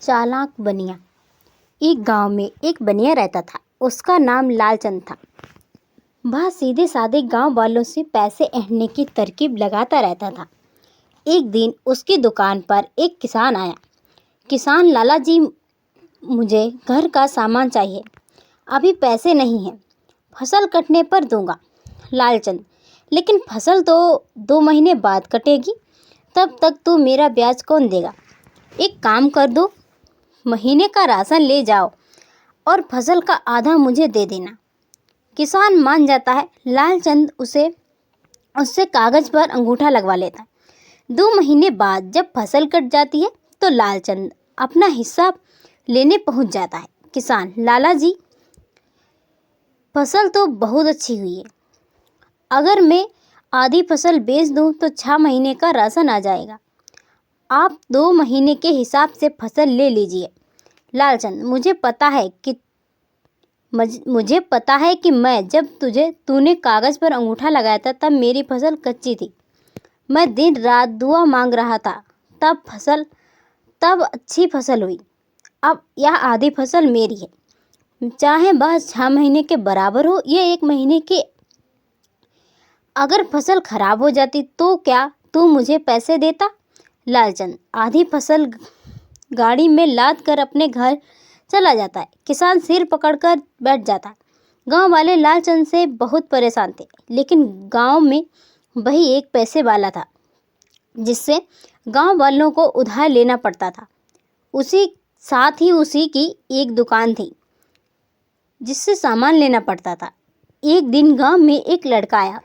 चालाक बनिया। एक गांव में एक बनिया रहता था। उसका नाम लालचंद था। वह सीधे साधे गांव वालों से पैसे ऐंठने की तरकीब लगाता रहता था। एक दिन उसकी दुकान पर एक किसान आया। किसान, लाला जी, मुझे घर का सामान चाहिए, अभी पैसे नहीं हैं, फसल कटने पर दूंगा। लालचंद, लेकिन फसल तो 2 महीने बाद कटेगी, तब तक तू मेरा ब्याज कौन देगा? एक काम कर दो, महीने का राशन ले जाओ और फसल का आधा मुझे दे देना। किसान मान जाता है। लालचंद उससे कागज पर अंगूठा लगवा लेता है। 2 महीने बाद जब फसल कट जाती है तो लालचंद अपना हिस्सा लेने पहुंच जाता है। किसान, लाला जी, फसल तो बहुत अच्छी हुई है, अगर मैं आधी फसल बेच दूं तो 6 महीने का राशन आ जाएगा। आप 2 महीने के हिसाब से फसल ले लीजिए। लालचंद, मुझे पता है कि मैं जब तूने कागज पर अंगूठा लगाया था तब मेरी फसल कच्ची थी। मैं दिन रात दुआ मांग रहा था, तब अच्छी फसल हुई। अब यह आधी फसल मेरी है, चाहे वह 6 महीने के बराबर हो या 1 महीने के। अगर फसल खराब हो जाती तो क्या तू मुझे पैसे देता? लालचंद आधी फसल गाड़ी में लाद कर अपने घर चला जाता है। किसान सिर पकड़कर बैठ जाता है। गांव वाले लालचंद से बहुत परेशान थे, लेकिन गांव में वही एक पैसे वाला था जिससे गांव वालों को उधार लेना पड़ता था। उसी की एक दुकान थी जिससे सामान लेना पड़ता था। एक दिन गांव में एक लड़का आया।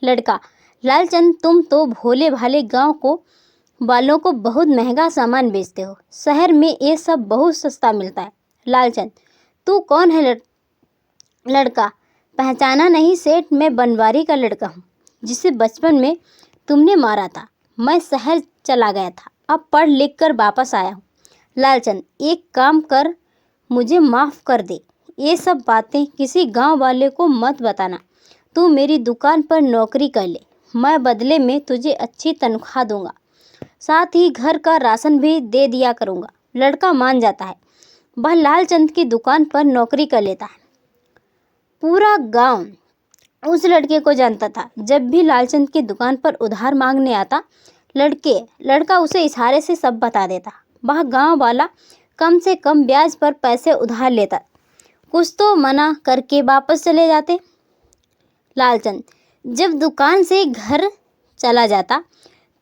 लड़का, लालचंद, तुम तो भोले भाले गांव वालों को बहुत महंगा सामान बेचते हो, शहर में ये सब बहुत सस्ता मिलता है। लालचंद, तू कौन है? लड़का, पहचाना नहीं सेठ, मैं बनवारी का लड़का हूँ जिसे बचपन में तुमने मारा था। मैं शहर चला गया था, अब पढ़ लिख कर वापस आया हूँ। लालचंद, एक काम कर, मुझे माफ़ कर दे, ये सब बातें किसी गांव वाले को मत बताना। तू मेरी दुकान पर नौकरी कर ले, मैं बदले में तुझे अच्छी तनख्वाह दूंगा, साथ ही घर का राशन भी दे दिया करूंगा। लड़का मान जाता है। वह लालचंद की दुकान पर नौकरी कर लेता है। पूरा गांव उस लड़के को जानता था। जब भी लालचंद की दुकान पर उधार मांगने आता, लड़का उसे इशारे से सब बता देता। वह गांव वाला कम से कम ब्याज पर पैसे उधार लेता, कुछ तो मना करके वापस चले जाते। लालचंद जब दुकान से घर चला जाता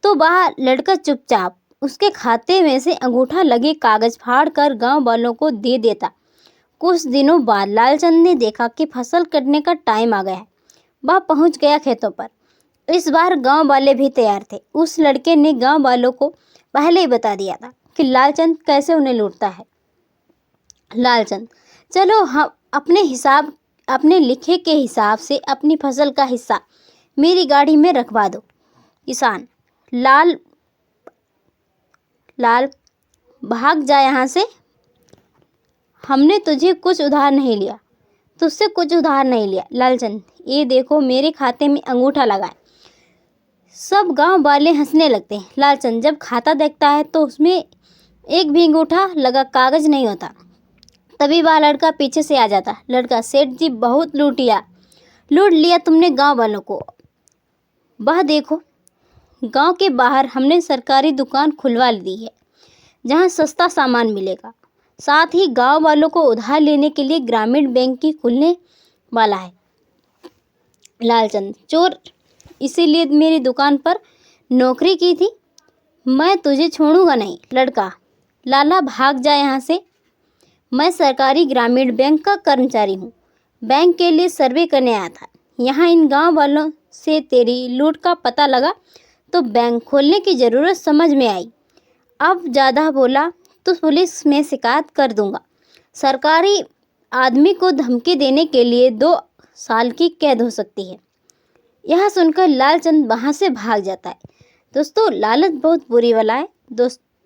तो वह लड़का चुपचाप उसके खाते में से अंगूठा लगे कागज फाड़ कर गांव वालों को दे देता। कुछ दिनों बाद लालचंद ने देखा कि फसल कटने का टाइम आ गया है। वह पहुंच गया खेतों पर। इस बार गांव वाले भी तैयार थे। उस लड़के ने गांव वालों को पहले ही बता दिया था कि लालचंद कैसे उन्हें लूटता है। लालचंद, चलो हम अपने लिखे के हिसाब से अपनी फसल का हिस्सा मेरी गाड़ी में रखवा दो। किसान, लाल भाग जा यहाँ से, हमने तुझसे कुछ उधार नहीं लिया। लालचंद, ये देखो मेरे खाते में अंगूठा लगा है। सब गांव वाले हंसने लगते हैं। लालचंद जब खाता देखता है तो उसमें एक भी अंगूठा लगा कागज नहीं होता। तभी वह लड़का पीछे से आ जाता। लड़का, सेठ जी, बहुत लूट लिया तुमने गांव वालों को। वह देखो, गांव के बाहर हमने सरकारी दुकान खुलवा दी है जहां सस्ता सामान मिलेगा, साथ ही गांव वालों को उधार लेने के लिए ग्रामीण बैंक की खुलने वाला है। लालचंद, चोर, इसीलिए मेरी दुकान पर नौकरी की थी, मैं तुझे छोड़ूंगा नहीं। लड़का, लाला भाग जा यहाँ से, मैं सरकारी ग्रामीण बैंक का कर्मचारी हूँ, बैंक के लिए सर्वे करने आया था। यहाँ इन गांव वालों से तेरी लूट का पता लगा तो बैंक खोलने की ज़रूरत समझ में आई। अब ज़्यादा बोला तो पुलिस में शिकायत कर दूंगा। सरकारी आदमी को धमकी देने के लिए 2 साल की कैद हो सकती है। यह सुनकर लालचंद वहाँ से भाग जाता है। दोस्तों, लालच बहुत बुरी वाला है।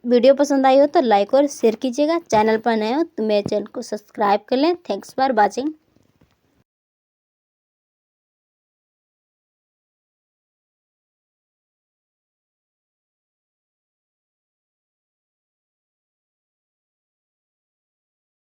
वीडियो पसंद आई हो तो लाइक और शेयर कीजिएगा। चैनल पर नए हो तो मेरे चैनल को सब्सक्राइब कर लें। Thanks for watching.